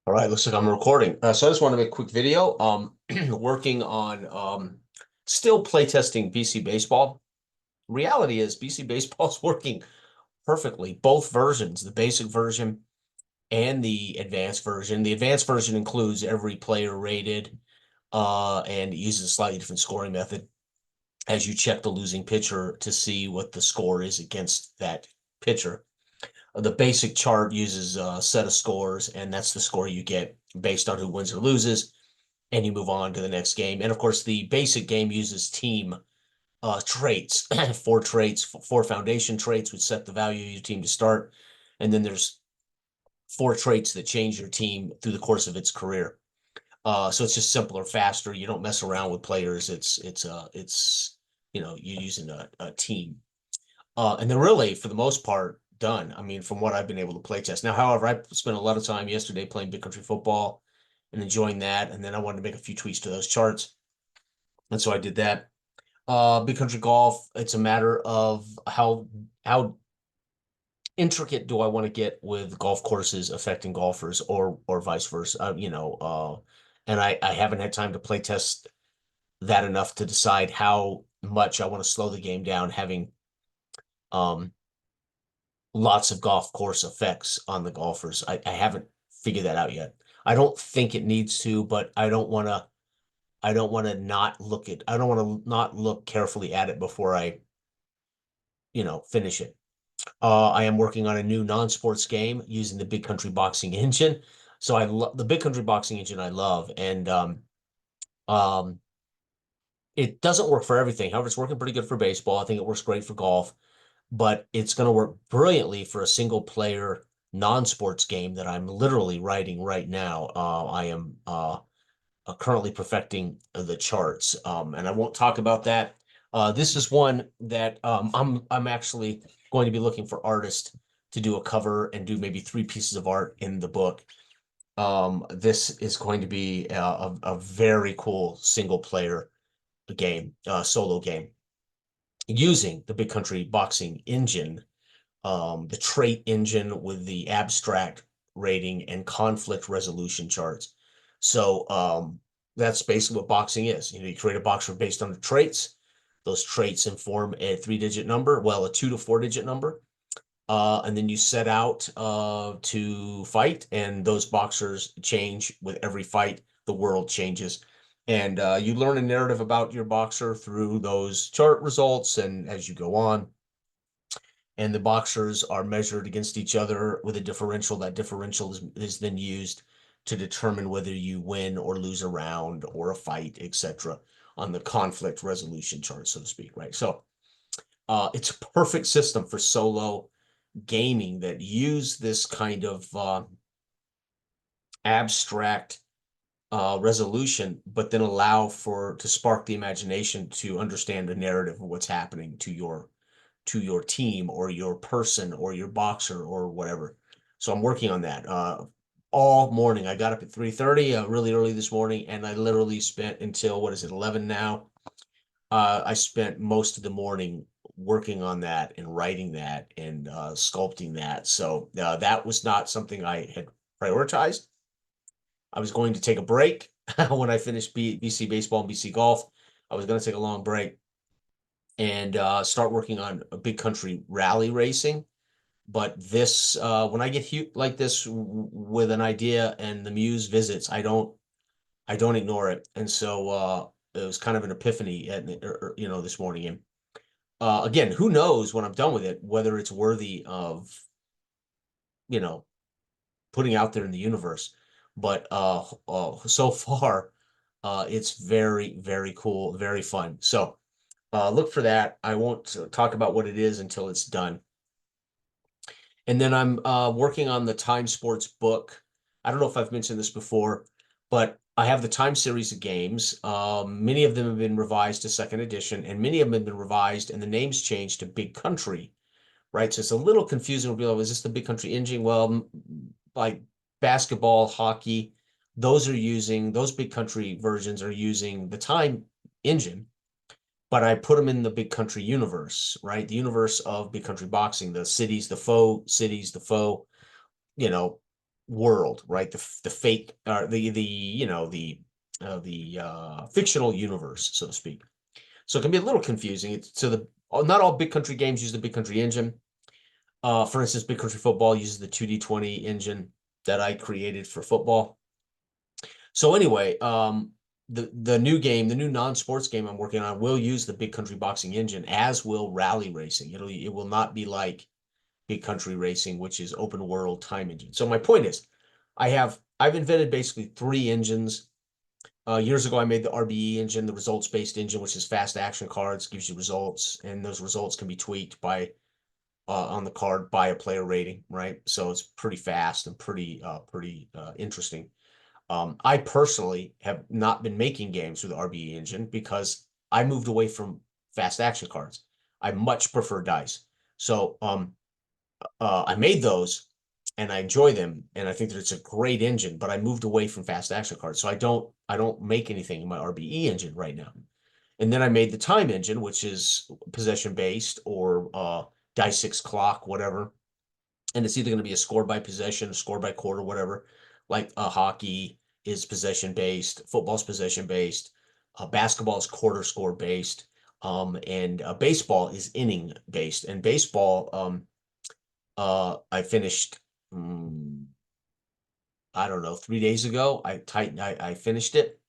All right, looks like I'm recording. So I just want to make a quick video. Working on still playtesting BC Baseball. Reality is BC Baseball is working perfectly. Both versions, the basic version and the advanced version. The advanced version includes every player rated, and it uses a slightly different scoring method as you check the losing pitcher to see what the score is against that pitcher. The basic chart uses a set of scores, and that's the score you get based on who wins or loses, and you move on to the next game. And of course, the basic game uses team traits, four traits, four foundation traits, which set the value of your team to start. And then there's four traits that change your team through the course of its career. So it's just simpler, faster. You don't mess around with players. It's you're using a team. And they're really, for the most part, done. I mean, from what I've been able to play test. Now, however, I spent a lot of time yesterday playing Big Country Football and enjoying that. And then I wanted to make a few tweaks to those charts. And so I did that. Big Country Golf, it's a matter of how intricate do I want to get with golf courses affecting golfers or vice versa. And I haven't had time to play test that enough to decide how much I want to slow the game down, having um lots of golf course effects on the golfers. I haven't figured that out yet. I don't think it needs to, but I don't want to not look carefully at it before I, finish it. I am working on a new non-sports game using the Big Country Boxing engine. So I love the Big Country Boxing engine I love. And um it doesn't work for everything. However, it's working pretty good for baseball. I think it works great for golf, but it's going to work brilliantly for a single player non-sports game that I'm literally writing right now. I am currently perfecting the charts, and I won't talk about that. This is one that I'm actually going to be looking for artists to do a cover and do maybe three pieces of art in the book. This is going to be a very cool single player game, solo game using the Big Country Boxing engine, the trait engine with the abstract rating and conflict resolution charts. So that's basically what boxing is. You create a boxer based on the traits. Those traits inform a three-digit number, well, a 2 to 4 digit number. And then you set out to fight, and those boxers change with every fight. The world changes. And you learn a narrative about your boxer through those chart results and as you go on. And the boxers are measured against each other with a differential. That differential is then used to determine whether you win or lose a round or a fight, etc., on the conflict resolution chart, so to speak, right? So it's a perfect system for solo gaming that use this kind of abstract resolution, but then allow for to spark the imagination to understand the narrative of what's happening to your team or your person or your boxer or whatever. So I'm working on that all morning. I got up at 3:30 really early this morning, and I literally spent until what is it, 11 now. I spent most of the morning working on that and writing that and sculpting that. So that was not something I had prioritized. I was going to take a break when I finished BC baseball and BC golf. I was going to take a long break and start working on a big country rally racing. But this, when I get like this with an idea and the muse visits, I don't ignore it. And so it was kind of an epiphany, this morning. And again, who knows when I'm done with it whether it's worthy of, you know, putting out there in the universe. But so far, it's very, very cool, very fun. So look for that. I won't talk about what it is until it's done. And then I'm working on the Time Sports book. I don't know if I've mentioned this before, but I have the Time series of games. Many of them have been revised to second edition, and many of them have been revised and the names changed to Big Country, right? So it's a little confusing to be like, is this the Big Country engine? Well, like basketball, hockey, those Big Country versions are using the Time engine, but I put them in the Big Country universe, right? The universe of Big Country Boxing, the cities, the faux, you know, world, right? The fake, fictional universe, so to speak. So it can be a little confusing. Not all big country games use the Big Country engine. For instance, Big Country Football uses the 2D20 engine that I created for football. So anyway, the new non-sports game I'm working on will use the Big Country Boxing engine, as will Rally Racing. It will not be like Big Country Racing, which is open world time engine. So my point is, I've invented basically three engines. Years ago, I made the RBE engine, the results-based engine, which is fast action cards, gives you results, and those results can be tweaked by on the card by a player rating, right? So it's pretty fast and pretty interesting. I personally have not been making games with the RBE engine because I moved away from fast action cards. I much prefer dice. So I made those and I enjoy them and I think that it's a great engine, but I moved away from fast action cards. So I don't make anything in my RBE engine right now. And then I made the time engine, which is possession based or dice six clock, whatever. And it's either going to be a score by possession, a score by quarter, whatever. Like hockey is possession based, football's possession based, basketball is quarter score based, and baseball is inning based. And baseball, I finished, I don't know, 3 days ago. I finished it,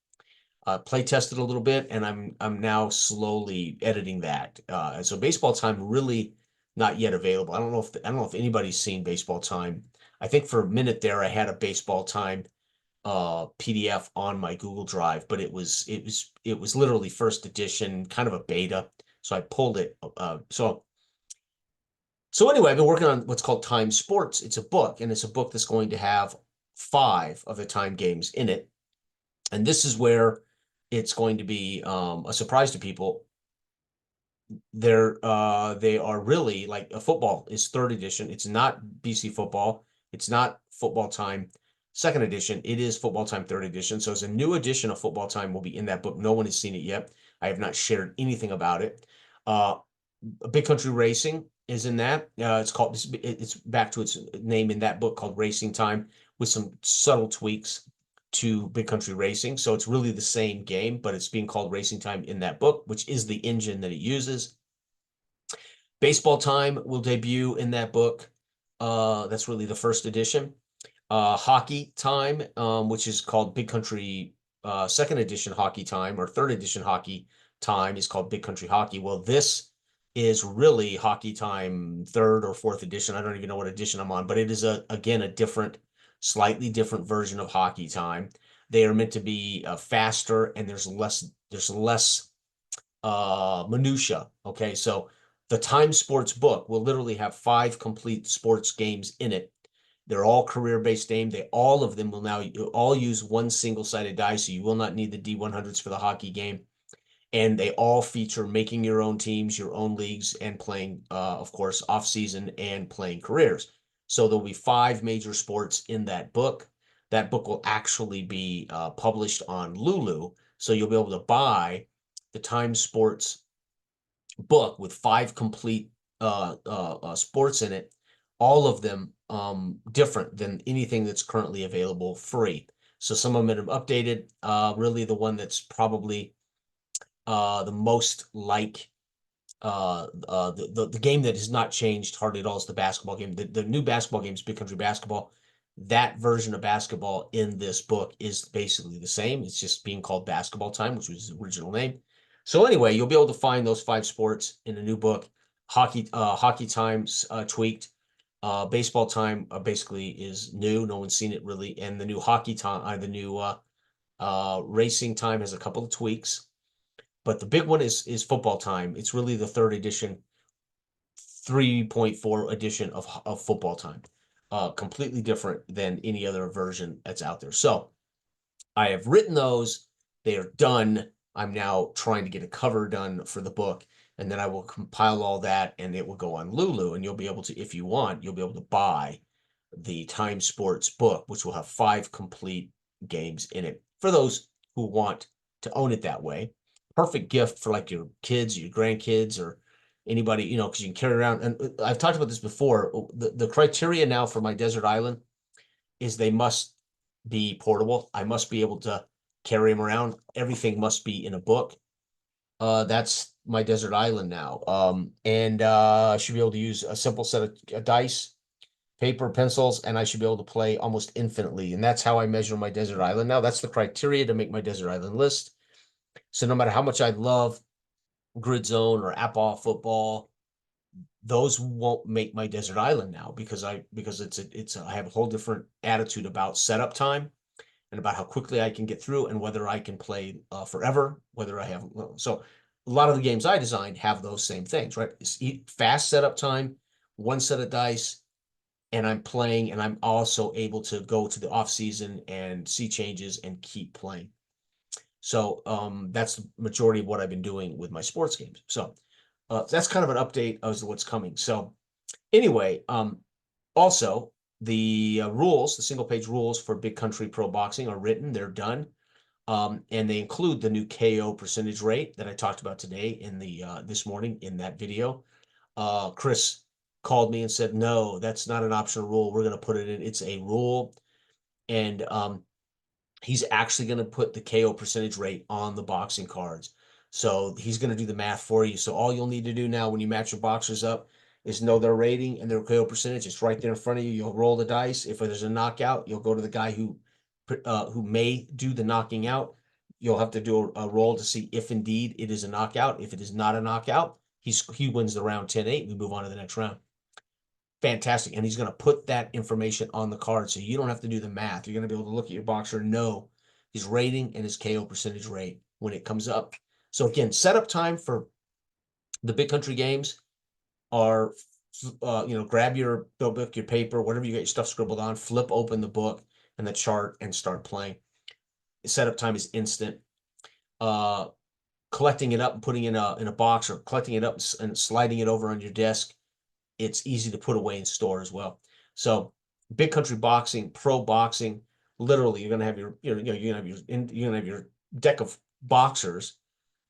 play tested a little bit, and I'm now slowly editing that. And so baseball time really not yet available. I don't know if anybody's seen baseball time. I think for a minute there I had a baseball time PDF on my Google Drive, but it was literally first edition, kind of a beta. So I pulled it. So anyway, I've been working on what's called Time Sports. It's a book, and it's a book that's going to have 5 of the time games in it. And this is where it's going to be a surprise to people. They are really like a football is 3rd edition. It's not BC football. It's not football time 2nd edition. It is football time 3rd edition. So it's a new edition of football time will be in that book. No one has seen it yet. I have not shared anything about it. Big Country Racing is in that. It's back to its name in that book called Racing Time with some subtle tweaks to Big Country Racing. So it's really the same game, but it's being called Racing Time in that book, which is the engine that it uses. Baseball Time will debut in that book. That's really the 1st edition. Hockey Time, which is called Big Country 2nd edition Hockey Time, or 3rd edition Hockey Time is called Big Country Hockey. Well, this is really Hockey Time 3rd or 4th edition. I don't even know what edition I'm on, but it is again a slightly different version of Hockey Time. They are meant to be faster, and there's less minutia. Okay, so the Time Sports book will literally have 5 complete sports games in it. They're all career-based game. All of them will now all use one single-sided die, so you will not need the D100s for the hockey game. And they all feature making your own teams, your own leagues, and playing, of course, off-season and playing careers. So there'll be 5 major sports in that book. That book will actually be published on Lulu, so you'll be able to buy the Time Sports book with 5 complete sports in it, all of them different than anything that's currently available free. So some of them have updated. Really, the one that's probably the most like the game that has not changed hardly at all is the basketball game. The new basketball game is Big Country Basketball. That version of basketball in this book is basically the same. It's just being called Basketball Time, which was the original name. So anyway, you'll be able to find those 5 sports in a new book. Hockey Time's tweaked. Baseball Time basically is new. No one's seen it really. And the new Hockey Time, the new Racing Time has a couple of tweaks. But the big one is Football Time. It's really the 3rd edition, 3.4 edition of Football Time. Completely different than any other version that's out there. So I have written those. They are done. I'm now trying to get a cover done for the book, and then I will compile all that, and it will go on Lulu, and you'll be able to, if you want, you'll be able to buy the Time Sports book, which will have 5 complete games in it for those who want to own it that way. Perfect gift for like your kids, your grandkids, or anybody, because you can carry around. And I've talked about this before. The criteria now for my desert island is they must be portable. I must be able to carry them around. Everything must be in a book. That's my desert island now. And I should be able to use a simple set of dice, paper, pencils, and I should be able to play almost infinitely. And that's how I measure my desert island now. That's the criteria to make my desert island list. So no matter how much I love Grid Zone or Apple football, those won't make my desert island now because I have a whole different attitude about setup time and about how quickly I can get through and whether I can play forever, whether I have. So a lot of the games I designed have those same things, right? It's fast setup time, one set of dice, and I'm playing, and I'm also able to go to the off season and see changes and keep playing. So that's the majority of what I've been doing with my sports games. So that's kind of an update as to what's coming. So anyway, also the rules, the single page rules for Big Country Pro Boxing are written, they're done. And they include the new KO percentage rate that I talked about today in the this morning in that video. Chris called me and said, no, that's not an optional rule. We're going to put it in. It's a rule. And he's actually going to put the KO percentage rate on the boxing cards. So he's going to do the math for you. So all you'll need to do now when you match your boxers up is know their rating and their KO percentage. It's right there in front of you. You'll roll the dice. If there's a knockout, you'll go to the guy who may do the knocking out. You'll have to do a roll to see if indeed it is a knockout. If it is not a knockout, he wins the round 10-8. We move on to the next round. Fantastic. And he's going to put that information on the card so you don't have to do the math. You're going to be able to look at your boxer and know his rating and his KO percentage rate when it comes up. So again, setup time for the Big Country games are, grab your book, your paper, whatever you got your stuff scribbled on, flip open the book and the chart and start playing. Setup time is instant. Collecting it up and putting it in a box or collecting it up and sliding it over on your desk, it's easy to put away in store as well. So Big Country Boxing, pro boxing, literally you're going to have you're going to have your deck of boxers,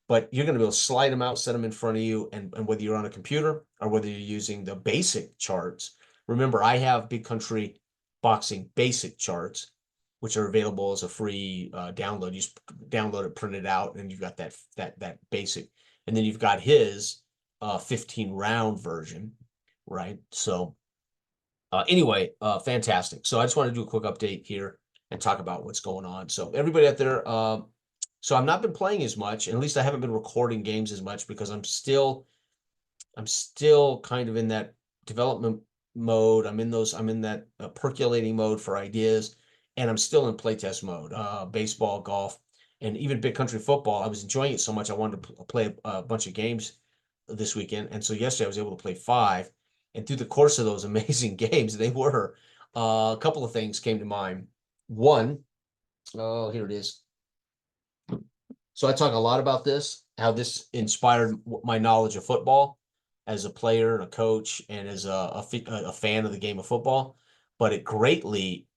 but you're going to be able to slide them out, set them in front of you. And whether you're on a computer or whether you're using the basic charts, remember I have Big Country Boxing basic charts, which are available as a free download. You just download it, print it out, and you've got that basic. And then you've got his 15 round version, right? So anyway, fantastic. So I just want to do a quick update here and talk about what's going on. So everybody out there, so I've not been playing as much, and at least I haven't been recording games as much because I'm still kind of in that development mode. I'm in that percolating mode for ideas, and I'm still in playtest mode. Baseball, golf, and even Big Country football. I was enjoying it so much I wanted to play a bunch of games this weekend, and so yesterday I was able to play 5. And through the course of those amazing games, they were a couple of things came to mind. One, oh, here it is. So I talk a lot about this, how this inspired my knowledge of football as a player and a coach and as a fan of the game of football, but it greatly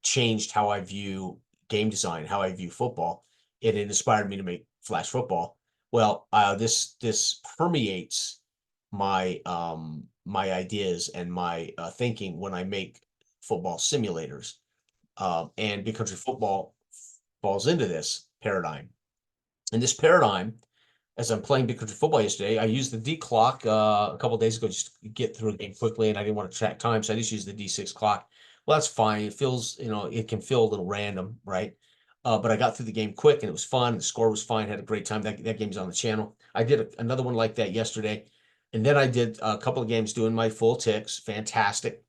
changed how I view game design, how I view football. It inspired me to make Flash Football. Well, this permeates my my ideas and my thinking when I make football simulators. And Big Country Football falls into this paradigm. And this paradigm, as I'm playing Big Country Football yesterday, I used the D clock a couple of days ago just to get through the game quickly, and I didn't want to track time, so I just used the D6 clock. Well, that's fine. It feels, it can feel a little random, right? But I got through the game quick, and it was fun. The score was fine. Had a great time. That game's on the channel. I did another one like that yesterday, and then I did a couple of games doing my full ticks. Fantastic.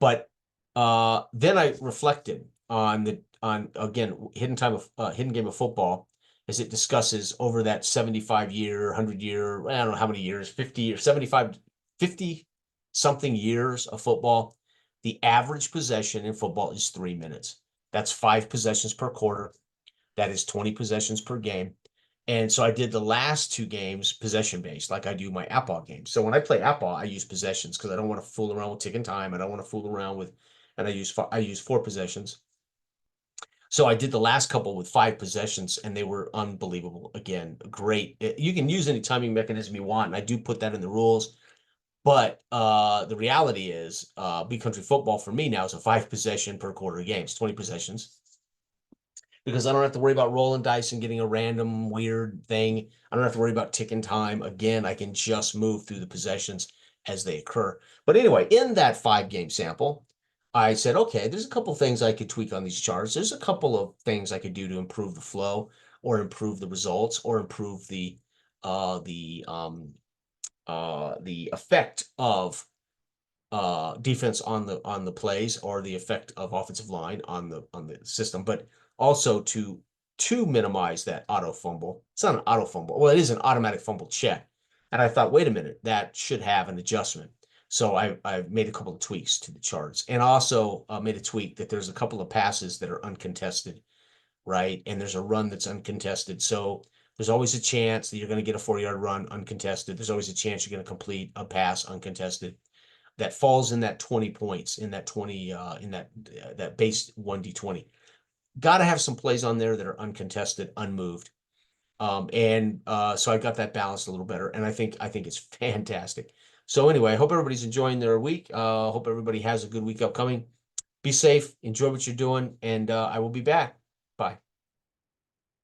But then I reflected on again hidden game of football as it discusses over that 75-year, 100-year, I don't know how many years, 50 years, 75, 50 something years of football. The average possession in football is 3 minutes. That's 5 possessions per quarter. That is 20 possessions per game. And so I did the last 2 games possession based, like I do my Apple games. So when I play Apple, I use possessions because I don't want to fool around with ticking time. I don't want to fool around with, and I use 4 possessions. So I did the last couple with 5 possessions, and they were unbelievable. Again, great. You can use any timing mechanism you want, and I do put that in the rules. But the reality is, big country football for me now is a 5 possession per quarter game. It's 20 possessions because I don't have to worry about rolling dice and getting a random weird thing. I don't have to worry about ticking time. Again, I can just move through the possessions as they occur. But anyway, in that 5 game sample, I said, okay, there's a couple things I could tweak on these charts. There's a couple of things I could do to improve the flow or improve the results or improve the effect of defense on the plays or the effect of offensive line on the system, but also to minimize that auto fumble. It's not an auto fumble. Well, it is an automatic fumble check. And I thought, wait a minute, that should have an adjustment. So I've made a couple of tweaks to the charts, and also made a tweak that there's a couple of passes that are uncontested, right? And there's a run that's uncontested. So there's always a chance that you're going to get a 4-yard run uncontested. There's always a chance you're going to complete a pass uncontested that falls in that 20 points, in that 20 in that base 1d20. Got to have some plays on there that are uncontested, unmoved. And so I got that balanced a little better, and I think it's fantastic. So anyway, I hope everybody's enjoying their week. Hope everybody has a good week upcoming. Be safe, enjoy what you're doing, and I will be back. Bye.